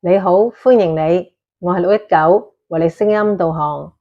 你好，歡迎你，我係619，為你聲音導航。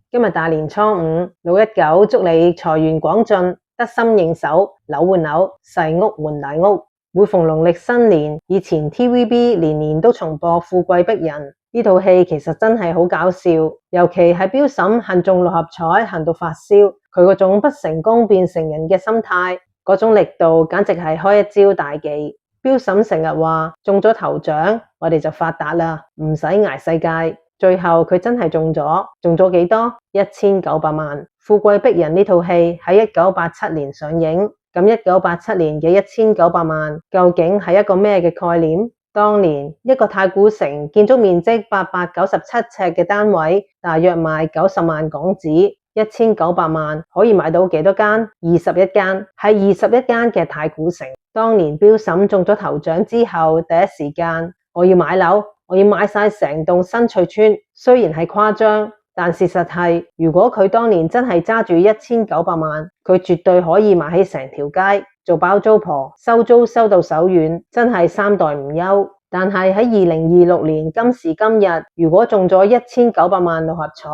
今日大年初五，619祝你財源廣進，得心應手，樓換樓，細屋換大屋。每逢農曆新年，以前 TVB 年年都重播《富貴逼人》呢套戲，其實真係好搞笑，尤其係標嬸恨中六合彩恨到發燒，佢嗰種不成功變成人嘅心態，嗰種力度簡直係開一招大忌。標嬸成日話中咗頭獎，我哋就發達啦，唔使捱世界。最後佢真係中咗幾多？1900萬。富貴逼人呢套戲喺1987年上映，咁1987年嘅1900萬究竟係一個咩嘅概念？當年一個太古城建築面積897尺嘅單位，大約賣90萬港紙。1900萬可以買到幾多間？21間，係21間嘅太古城。當年標嬸中咗頭獎之後，第一時間我要買樓，我要買晒成棟新翠邨。雖然係誇張，但事實係，如果佢當年真係揸住1900萬，佢絕對可以買起成條街，做包租婆，收租收到手軟，真係三代唔憂。但係喺2026年今時今日，如果中咗1900萬六合彩，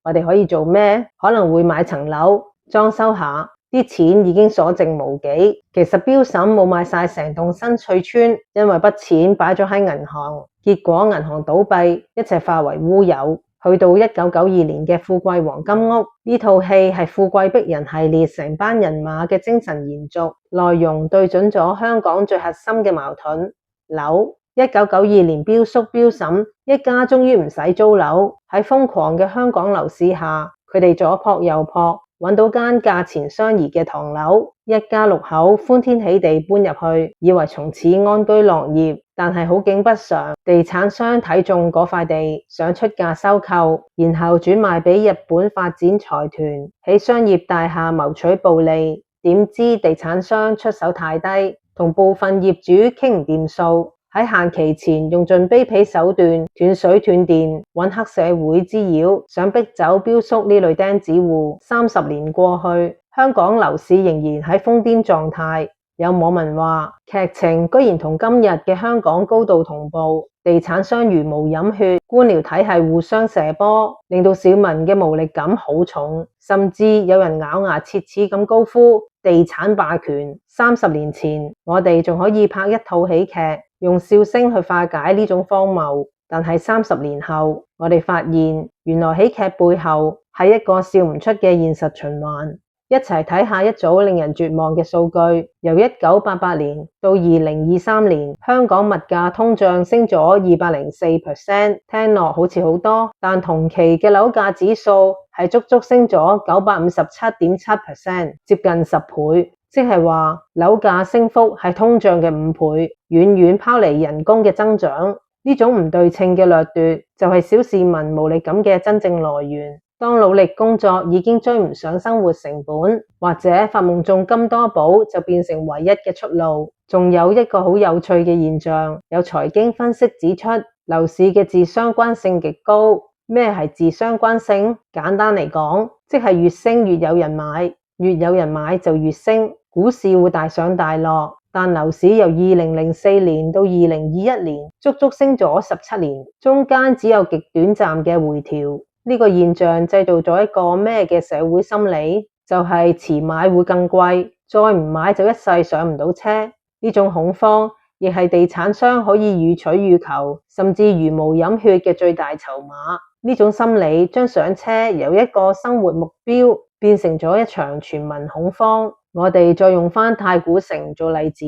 我哋可以做咩？可能會買層樓裝修下，啲錢已經所剩無幾。其實標嬸冇買晒成棟新翠邨，因為筆錢擺咗喺銀行，結果銀行倒閉，一切化為烏有。去到1992年嘅富貴黃金屋，呢套戲係富貴逼人系列成班人馬嘅精神延續，內容對準咗香港最核心嘅矛盾樓。1992年標叔標嬸一家終於唔使租樓，喺瘋狂嘅香港樓市下，佢哋左撲右撲，揾到間價錢相宜嘅唐樓，一家6口歡天喜地搬入去，以為從此安居樂業。但係好景不常，地產商睇中嗰塊地，想出價收購，然後轉賣俾日本發展財團，喺商業大廈謀取暴利。點知地產商出手太低，同部分業主傾唔掂數，喺限期前用盡卑鄙手段，斷水斷電，搵黑社會滋擾，想逼走標叔呢類釘子戶。30年過去，香港樓市仍然喺瘋癲狀態。有網民話，劇情居然同今日嘅香港高度同步，地產商茹毛飲血，官僚體系互相射波，令到市民嘅無力感好重，甚至有人咬牙切齒咁高呼地產霸權。30年前，我哋仲可以拍一套喜劇，用笑聲去化解呢種荒謬，但係30年後，我哋發現原來喜劇背後係一個笑唔出嘅現實循環。一齊睇下一組令人絕望嘅數據，由1988年到2023年，香港物價通脹升咗204%，聽落好似好多，但同期嘅樓價指數係足足升咗957.7%，接近10倍，即係話樓價升幅係通脹嘅5倍，遠遠拋離人工嘅增長。呢種唔對稱嘅掠奪，就係小市民無力感嘅真正來源。當努力工作已經追唔上生活成本，或者發夢中金多寶就變成唯一嘅出路。仲有一個好有趣嘅現象，有財經分析指出，樓市嘅自相關性極高。咩係自相關性？簡單嚟講，即係越升越有人買，越有人買就越升。股市會大上大落，但樓市由2004年到2021年，足足升咗17年，中間只有極短暫嘅回調。呢個現象製造咗一個咩嘅社會心理？就係遲買會更貴，再唔買就一世上唔到車。呢種恐慌亦係地產商可以予取予求，甚至茹毛飲血嘅最大籌碼。呢種心理將上車由一個生活目標變成咗一場全民恐慌。我哋再用返太古城做例子。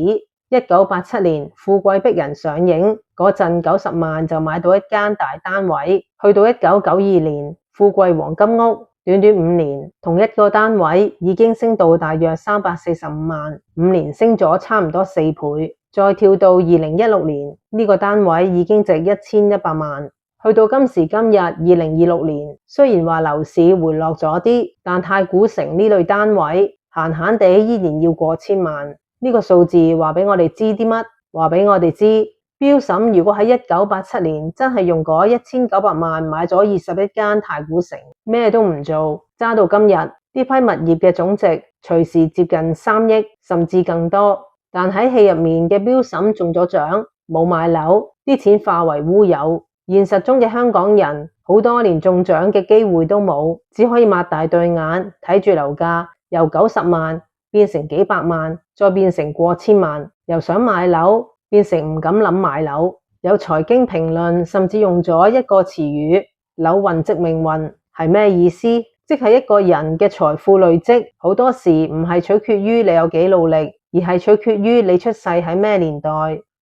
1987年富貴逼人上映嗰陣，90萬就買到一間大單位。去到1992年富貴黃金屋，短短5年，同一個單位已經升到大約345萬，5年升咗差唔多4倍。再跳到2016年，呢個單位已經值1100萬。去到今時今日2026年，雖然話樓市回落咗啲，但太古城呢類單位閒閒地依然要過千萬。呢個數字話俾我哋知啲乜？話俾我哋知，標嬸如果喺1987年真係用嗰1900萬買咗21間太古城，咩都唔做，揸到今日，呢批物業嘅總值隨時接近3億，甚至更多。但喺戲入面嘅標嬸中咗獎，冇買樓，啲錢化為烏有。現實中嘅香港人好多連中獎嘅機會都冇，只可以擘大對眼睇住樓價由90萬變成幾百萬，再變成過千萬，由想買樓變成唔敢諗買樓。有財經評論甚至用咗一個詞語，柳運即命運，係咩意思？即係一個人嘅財富累積，好多時唔係取決於你有幾努力，而係取決於你出世喺咩年代，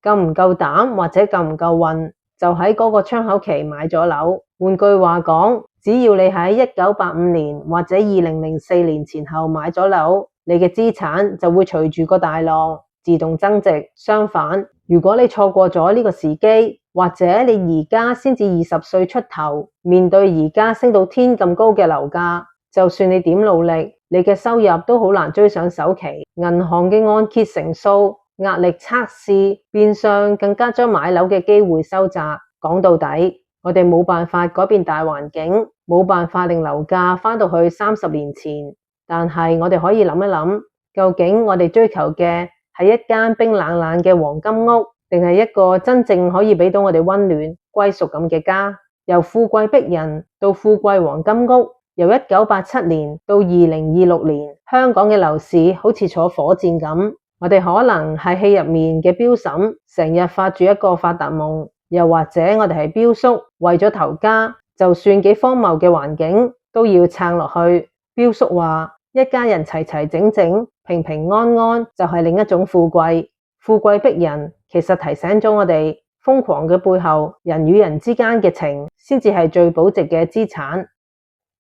夠唔夠膽或者夠唔夠運，就喺嗰個窗口期買咗樓。換句話講，只要你喺1985年或者2004年前後買咗樓，你嘅資產就會隨住個大浪自動增值。相反，如果你錯過咗呢個時機，或者你而家先至20歲出頭，面對而家升到天咁高嘅樓價，就算你點努力，你嘅收入都好難追上首期。銀行嘅按揭成數、壓力測試，變相更加將買樓嘅機會收窄。講到底，我哋冇辦法改變大環境，冇辦法令樓價返到去30年前，但係我哋可以諗一諗，究竟我哋追求嘅係一間冰冷冷嘅黃金屋，定係一個真正可以俾到我哋溫暖歸屬感嘅家？由富貴逼人到富貴黃金屋，由1987年到2026年，香港嘅樓市好似坐火箭咁。我哋可能係戲入面嘅標嬸，成日發住一個發達夢，又或者我哋係標叔，為咗頭家，就算幾荒謬嘅環境都要撐落去。標叔話：一家人齊齊整整、平平安安就係另一種富貴。富貴逼人，其實提醒咗我哋，瘋狂嘅背後，人與人之間嘅情，先至係最保值嘅資產。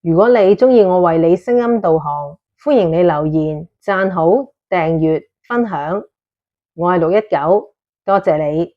如果你鍾意我為你聲音導航，歡迎你留言、讚好、訂閱、分享。我係619，多謝你。